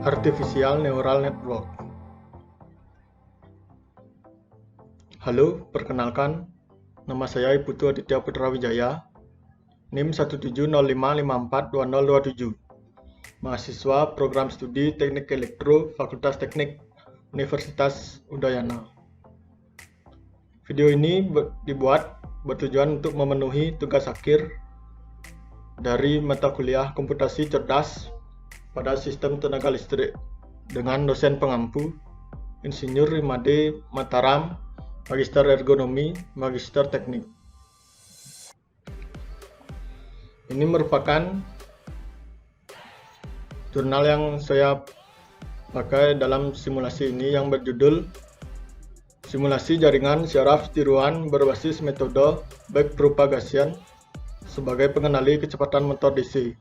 Artificial Neural Network. Halo, perkenalkan, nama saya Putu Aditya Putra Wijaya, NIM 17055542027, mahasiswa program studi Teknik Elektro Fakultas Teknik Universitas Udayana. Video ini dibuat bertujuan untuk memenuhi tugas akhir dari mata kuliah komputasi cerdas pada sistem tenaga listrik dengan dosen pengampu Insinyur Rimade Mataram, Magister Ergonomi, Magister Teknik. Ini merupakan jurnal yang saya pakai dalam simulasi ini yang berjudul Simulasi Jaringan Syaraf Tiruan berbasis metode backpropagation sebagai pengenali kecepatan motor DC,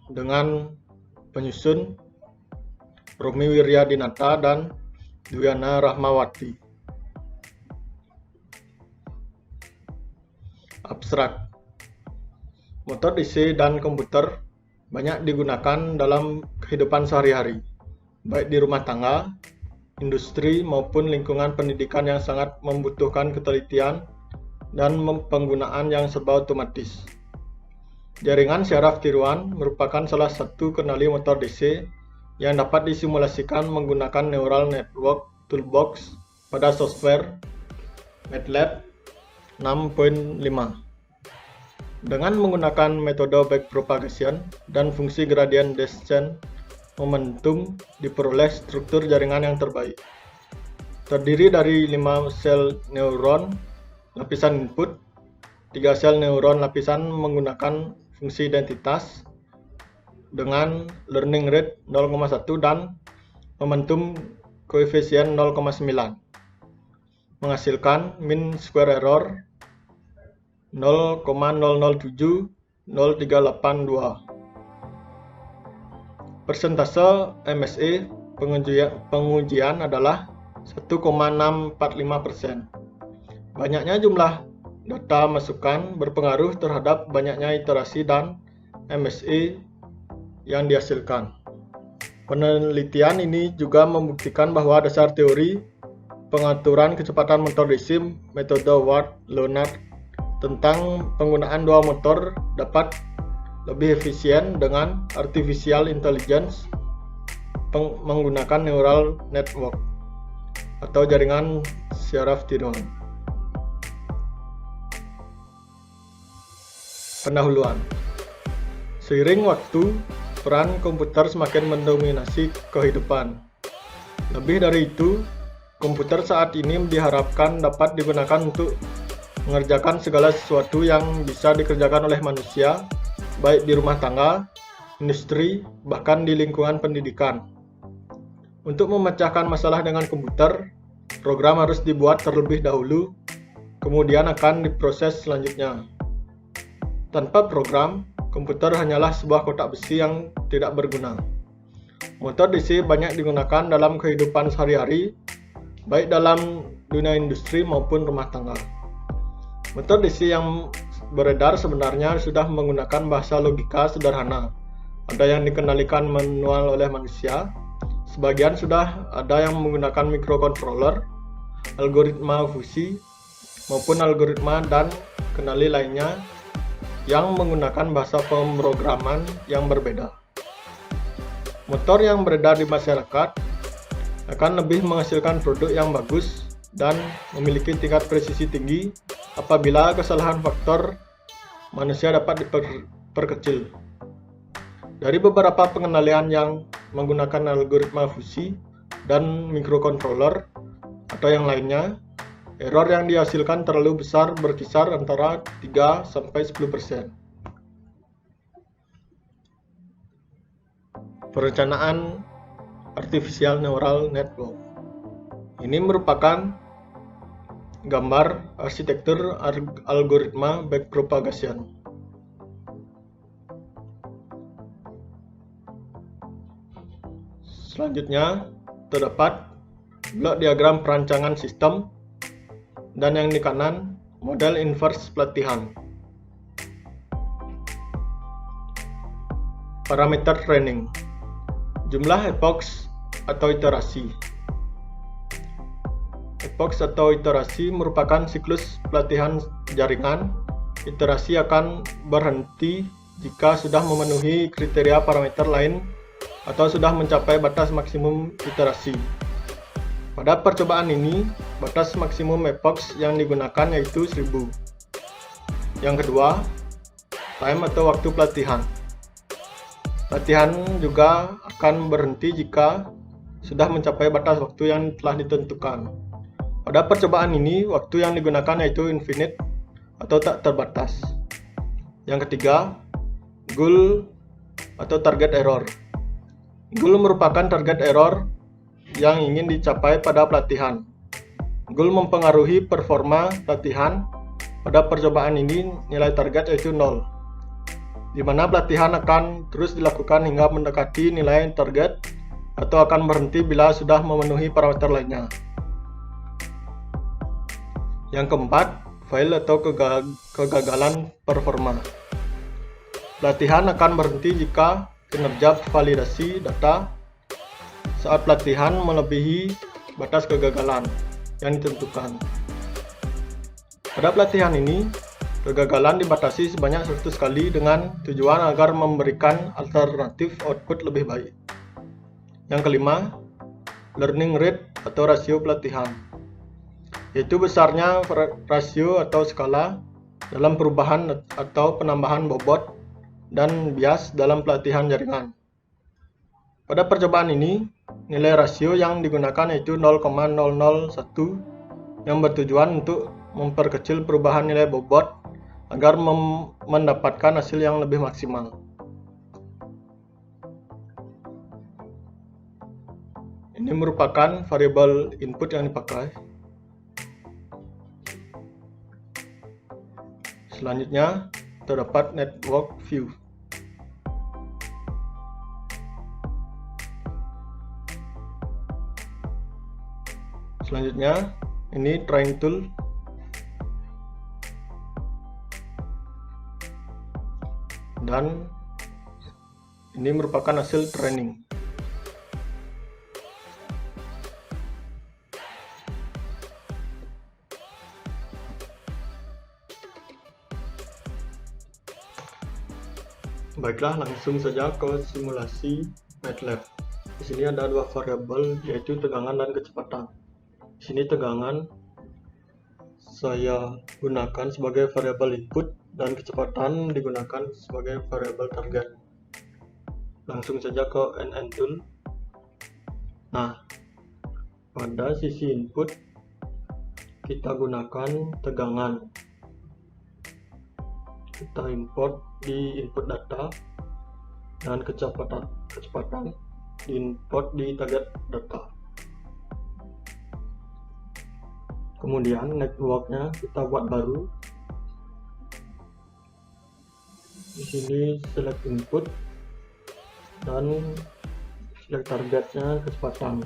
dengan penyusun Romi Wiryadinata dan Dwiana Rahmawati. Abstrak. Motor DC dan komputer banyak digunakan dalam kehidupan sehari-hari, baik di rumah tangga, industri, maupun lingkungan pendidikan yang sangat membutuhkan ketelitian dan penggunaan yang serba otomatis. Jaringan syaraf tiruan merupakan salah satu kendali motor DC yang dapat disimulasikan menggunakan Neural Network Toolbox pada software MATLAB 6.5. Dengan menggunakan metode backpropagation dan fungsi gradient descent, momentum diperoleh struktur jaringan yang terbaik. Terdiri dari 5 sel neuron lapisan input, 3 sel neuron lapisan menggunakan fungsi identitas dengan learning rate 0,1 dan momentum koefisien 0,9, menghasilkan mean square error 0,00703882. Persentase MSE pengujian adalah 1,645%. Banyaknya jumlah data masukan berpengaruh terhadap banyaknya iterasi dan MSE yang dihasilkan. Penelitian ini juga membuktikan bahwa dasar teori pengaturan kecepatan motor DC metode Ward-Leonard tentang penggunaan dua motor dapat lebih efisien dengan artificial intelligence menggunakan neural network atau jaringan syaraf tiruan. Pendahuluan. Seiring waktu, peran komputer semakin mendominasi kehidupan. Lebih dari itu, komputer saat ini diharapkan dapat digunakan untuk mengerjakan segala sesuatu yang bisa dikerjakan oleh manusia, baik di rumah tangga, industri, bahkan di lingkungan pendidikan. Untuk memecahkan masalah dengan komputer, program harus dibuat terlebih dahulu, kemudian akan diproses selanjutnya. Tanpa program, komputer hanyalah sebuah kotak besi yang tidak berguna. Motor DC banyak digunakan dalam kehidupan sehari-hari, baik dalam dunia industri maupun rumah tangga. Motor DC yang beredar sebenarnya sudah menggunakan bahasa logika sederhana. Ada yang dikendalikan manual oleh manusia, sebagian sudah ada yang menggunakan microcontroller, algoritma fusi, maupun algoritma dan kendali lainnya yang menggunakan bahasa pemrograman yang berbeda. Motor yang beredar di masyarakat akan lebih menghasilkan produk yang bagus dan memiliki tingkat presisi tinggi apabila kesalahan faktor manusia dapat diperkecil. Dari beberapa pengendalian yang menggunakan algoritma fusi dan microcontroller atau yang lainnya, error yang dihasilkan terlalu besar, berkisar antara 3-10%. Perencanaan Artificial Neural Network. Ini merupakan gambar arsitektur algoritma backpropagation. Selanjutnya, terdapat blok diagram perancangan sistem, dan yang di kanan model inverse pelatihan. Parameter training. Jumlah epochs atau iterasi. Epochs atau iterasi merupakan siklus pelatihan jaringan. Iterasi akan berhenti jika sudah memenuhi kriteria parameter lain atau sudah mencapai batas maksimum iterasi. Pada percobaan ini, batas maksimum epochs yang digunakan yaitu 1000. Yang kedua, time atau waktu pelatihan. Pelatihan juga akan berhenti jika sudah mencapai batas waktu yang telah ditentukan. Pada percobaan ini, waktu yang digunakan yaitu infinite atau tak terbatas. Yang ketiga, goal atau target error. Goal merupakan target error yang ingin dicapai pada pelatihan. Goal mempengaruhi performa pelatihan. Pada percobaan ini, nilai target yaitu 0, di mana pelatihan akan terus dilakukan hingga mendekati nilai target atau akan berhenti bila sudah memenuhi parameter lainnya. Yang keempat, fail atau kegagalan performa. Pelatihan akan berhenti jika kinerja validasi data saat pelatihan melebihi batas kegagalan yang ditentukan. Pada pelatihan ini, kegagalan dibatasi sebanyak 100 kali dengan tujuan agar memberikan alternatif output lebih baik. Yang kelima, learning rate atau rasio pelatihan, yaitu besarnya rasio atau skala dalam perubahan atau penambahan bobot dan bias dalam pelatihan jaringan. Pada percobaan ini, nilai rasio yang digunakan yaitu 0,001 yang bertujuan untuk memperkecil perubahan nilai bobot agar mendapatkan hasil yang lebih maksimal. Ini merupakan variabel input yang dipakai. Selanjutnya, terdapat network view. Selanjutnya, ini train tool. Dan ini merupakan hasil training. Baiklah, langsung saja ke simulasi MATLAB. Di sini ada dua variabel, yaitu tegangan dan kecepatan. Di sini tegangan saya gunakan sebagai variabel input dan kecepatan digunakan sebagai variabel target. Langsung saja ke NN tool. Nah, pada sisi input kita gunakan tegangan. Kita import di input data dan kecepatan diimport di target data. Kemudian networknya kita buat baru. Di sini select input dan select targetnya kecepatan.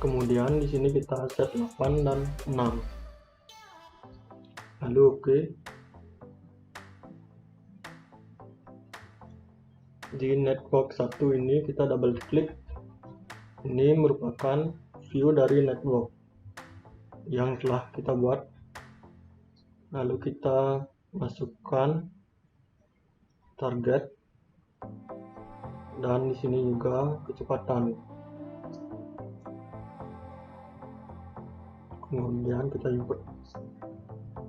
Kemudian di sini kita set 8 dan 6. Lalu oke. Di network 1 ini kita double klik. Ini merupakan view dari network yang telah kita buat. Lalu kita masukkan target dan di sini juga kecepatan. Kemudian kita input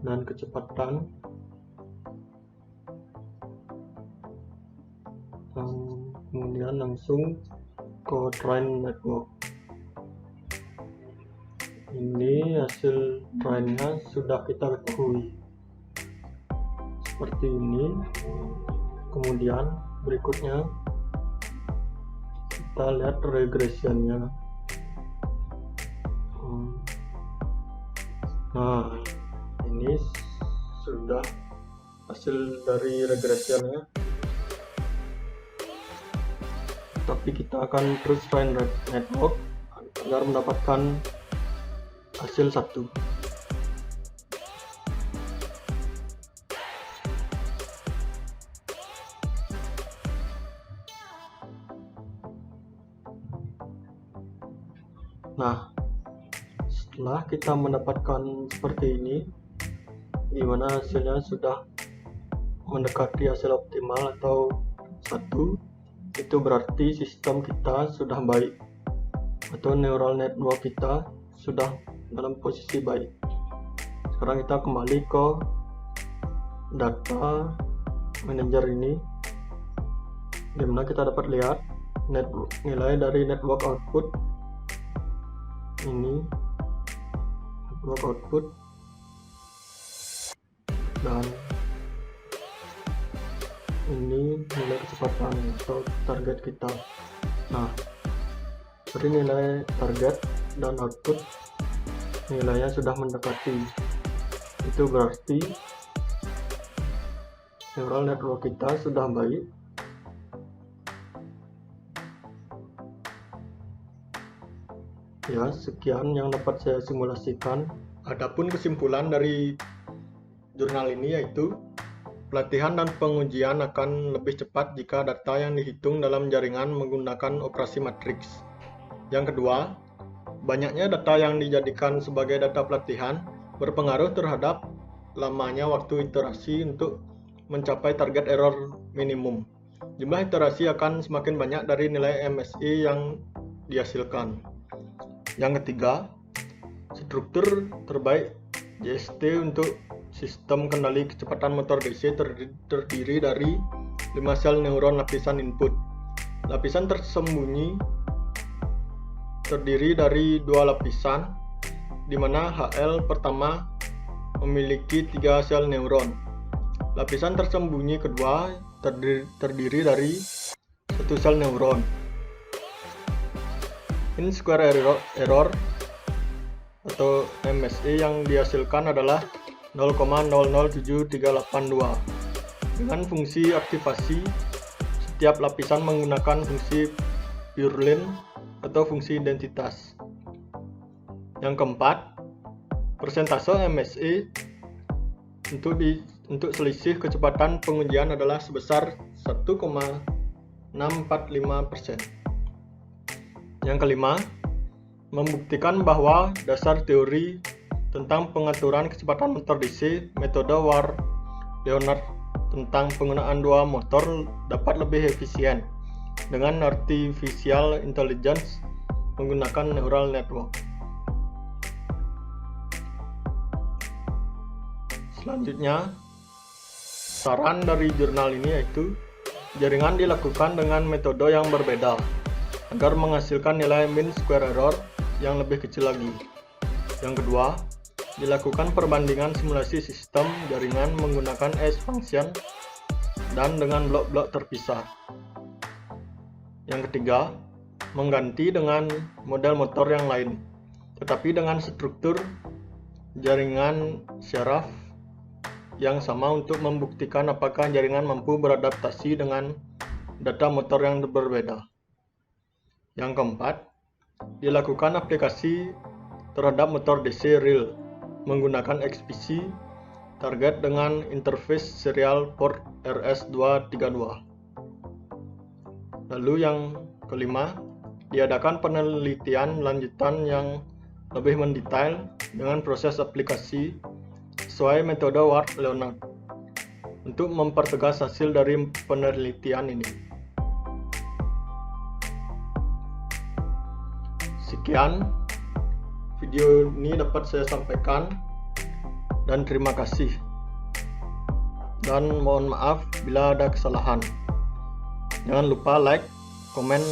dan kecepatan, kemudian langsung ke train network. Ini hasil trainnya sudah kita ketahui seperti ini. Kemudian berikutnya kita lihat regressionnya. Nah, ini sudah hasil dari regressionnya. Tapi kita akan terus train network agar mendapatkan hasil 1. Nah, setelah kita mendapatkan seperti ini, di mana hasilnya sudah mendekati hasil optimal atau 1, itu berarti sistem kita sudah baik atau neural network kita sudah dalam posisi baik. Sekarang kita kembali ke data manager ini, dimana kita dapat lihat nilai dari network output ini, network output, dan ini nilai kecepatan atau target kita. Nah, dari nilai target dan output nilainya sudah mendekati, itu berarti neural network kita sudah baik. Ya, sekian yang dapat saya simulasikan. Adapun kesimpulan dari jurnal ini yaitu pelatihan dan pengujian akan lebih cepat jika data yang dihitung dalam jaringan menggunakan operasi matriks. Yang kedua, banyaknya data yang dijadikan sebagai data pelatihan berpengaruh terhadap lamanya waktu iterasi untuk mencapai target error minimum. Jumlah iterasi akan semakin banyak dari nilai MSI yang dihasilkan. Yang ketiga, struktur terbaik JST untuk sistem kendali kecepatan motor DC terdiri dari 5 sel neuron lapisan input. Lapisan tersembunyi terdiri dari 2 lapisan, di mana HL pertama memiliki 3 sel neuron. Lapisan tersembunyi kedua terdiri dari 1 sel neuron. Mean square error atau MSE yang dihasilkan adalah 0,007382. Dengan fungsi aktivasi, setiap lapisan menggunakan fungsi Purlin atau fungsi identitas. Yang keempat, persentase MSE untuk selisih kecepatan pengujian adalah sebesar 1,645%. Yang kelima, membuktikan bahwa dasar teori tentang pengaturan kecepatan motor DC metode Warr-Leonard tentang penggunaan 2 motor dapat lebih efisien dengan artificial intelligence menggunakan neural network. Selanjutnya, saran dari jurnal ini yaitu jaringan dilakukan dengan metode yang berbeda agar menghasilkan nilai mean square error yang lebih kecil lagi. Yang kedua, dilakukan perbandingan simulasi sistem jaringan menggunakan S function dan dengan blok-blok terpisah. Yang ketiga, mengganti dengan model motor yang lain, tetapi dengan struktur jaringan syaraf yang sama untuk membuktikan apakah jaringan mampu beradaptasi dengan data motor yang berbeda. Yang keempat, dilakukan aplikasi terhadap motor DC real menggunakan XPC target dengan interface serial port RS232. Lalu yang kelima, diadakan penelitian lanjutan yang lebih mendetail dengan proses aplikasi sesuai metode Warr-Leonard untuk mempertegas hasil dari penelitian ini. Sekian video ini dapat saya sampaikan dan terima kasih, dan mohon maaf bila ada kesalahan. Jangan lupa like, komen,